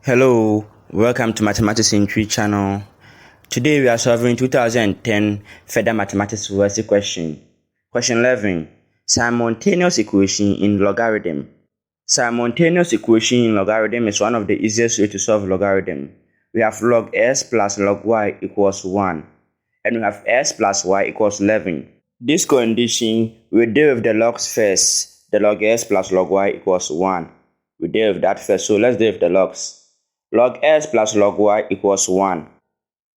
Hello, welcome to Mathematics in 3 channel. Today we are solving 2010 Further Mathematics University question. Question 11. Simultaneous equation in logarithm. Simultaneous equation in logarithm is one of the easiest ways to solve logarithm. We have log s plus log y equals 1, and we have s plus y equals 11. This condition, we deal with the logs first. The log s plus log y equals 1. We deal with that first, so let's deal with the logs. Log s plus log y equals 1.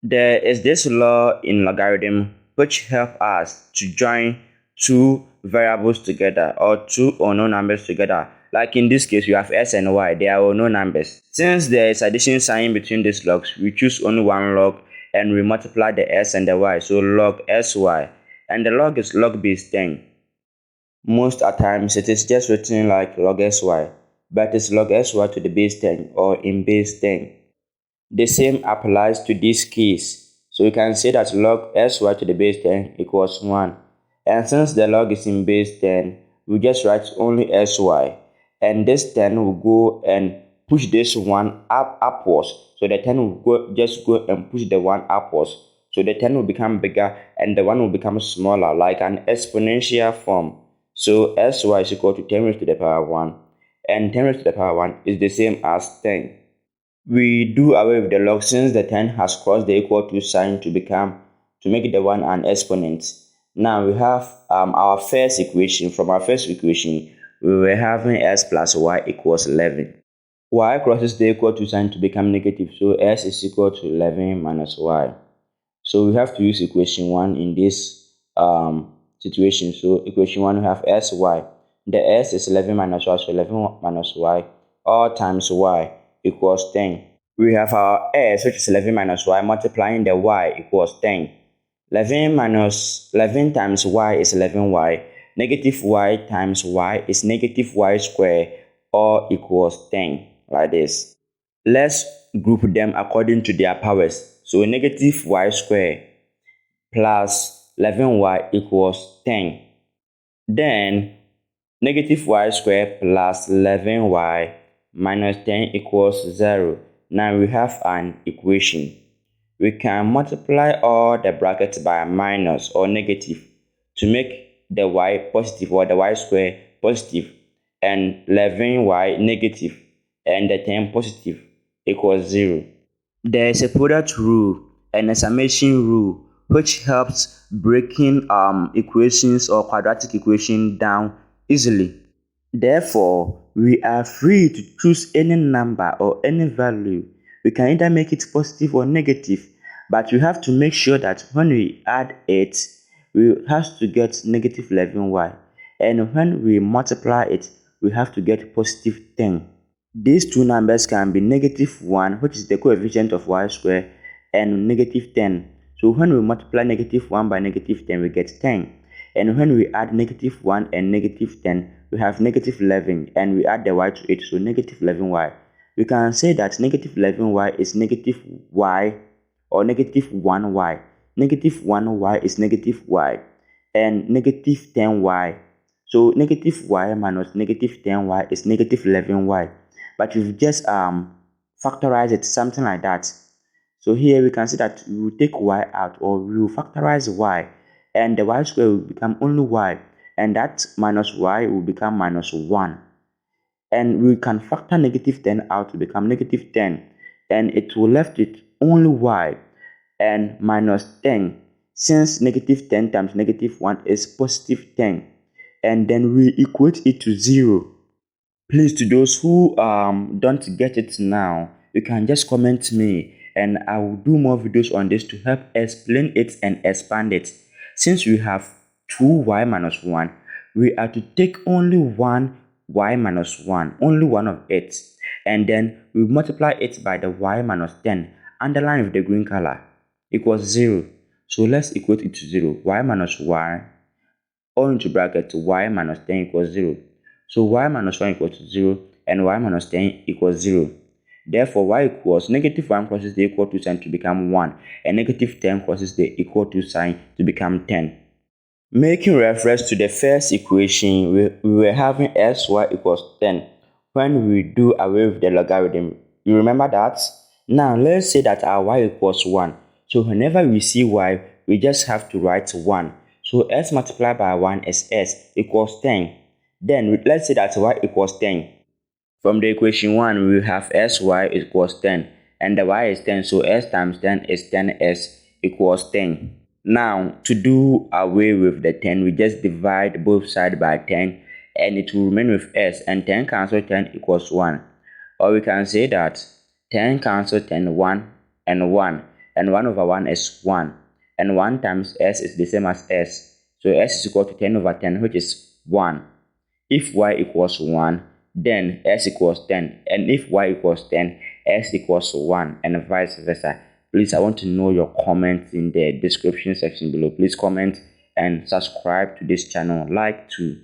There is this law in logarithm which helps us to join two variables together or two unknown numbers together. Like in this case, we have s and y, they are unknown numbers. Since there is addition sign between these logs, we choose only one log and we multiply the s and the y. So log sy, and the log is log base 10. Most at times it is just written like log sy, but it's log sy to the base 10 or in base 10. The same applies to this case. So you can say that log sy to the base 10 equals 1. And since the log is in base 10, we just write only sy. And this 10 will go and push this 1 upwards. So the 10 will go and push the 1 upwards. So the 10 will become bigger and the 1 will become smaller, like an exponential form. So sy is equal to 10 raised to the power 1. And 10 raised to the power 1 is the same as 10. We do away with the log since the 10 has crossed the equal to sign to make the 1 an exponent. Now we have our first equation. From our first equation, we were having s plus y equals 11. Y crosses the equal to sign to become negative, so s is equal to 11 minus y. So we have to use equation 1 in this situation. So equation 1, we have sy. The s is 11 minus y, so 11 minus y all times y equals 10. We have our s, which is 11 minus y, multiplying the y equals 10. 11 times y is 11y. Negative y times y is negative y squared, or equals 10, like this. Let's group them according to their powers. So negative y squared plus 11y equals 10. Then negative y squared plus 11y minus 10 equals 0. Now we have an equation. We can multiply all the brackets by a minus or negative to make the y positive or the y squared positive and 11y negative and the 10 positive equals 0. There is a product rule and a summation rule which helps breaking equations or quadratic equation down easily. Therefore, we are free to choose any number or any value. We can either make it positive or negative, but we have to make sure that when we add it, we have to get negative 11y, and when we multiply it, we have to get positive 10. These two numbers can be negative 1, which is the coefficient of y squared, and negative 10. So when we multiply negative 1 by negative 10, we get 10. And when we add negative 1 and negative 10, we have negative 11, and we add the y to it, so negative 11y. We can say that negative 11y is negative y or negative 1y. Negative 1y is negative y, and negative 10y. So negative y minus negative 10y is negative 11y. But we've just factorize it, something like that. So here we can see that we will take y out, or we will factorize y, and the y squared will become only y, and that minus y will become minus 1. And we can factor negative 10 out to become negative 10, and it will left with only y and minus 10, since negative 10 times negative 1 is positive 10, and then we equate it to 0. Please, to those who don't get it now, you can just comment me and I will do more videos on this to help explain it and expand it. Since we have 2y minus 1, we are to take only one y minus 1, only one of it, and then we multiply it by the y minus 10, underline with the green color, equals 0. So let's equate it to 0. Y minus 1, all into bracket, y minus 10 equals 0. So y minus 1 equals to 0 and y minus 10 equals 0. Therefore, y equals negative 1 crosses the equal to sign to become 1, and negative 10 crosses the equal to sign to become 10. Making reference to the first equation, we were having sy equals 10. When we do away with the logarithm, You remember that? Now let's say that our y equals 1. So whenever we see y, we just have to write 1. So s multiplied by 1 is s equals 10. Then let's say that y equals 10. From the equation 1, we have sy equals 10. And the y is 10, so s times 10 is 10s equals 10. Now, to do away with the 10, we just divide both sides by 10 and it will remain with s, and 10 cancel 10 equals 1. Or we can say that 10 cancel 10, 1 and 1, and 1 over 1 is 1, and 1 times s is the same as s. So s is equal to 10 over 10, which is 1. If y equals 1, then s equals 10, and if y equals 10, s equals 1, and vice versa. Please, I want to know your comments in the description section below. Please comment and subscribe to this channel. Like to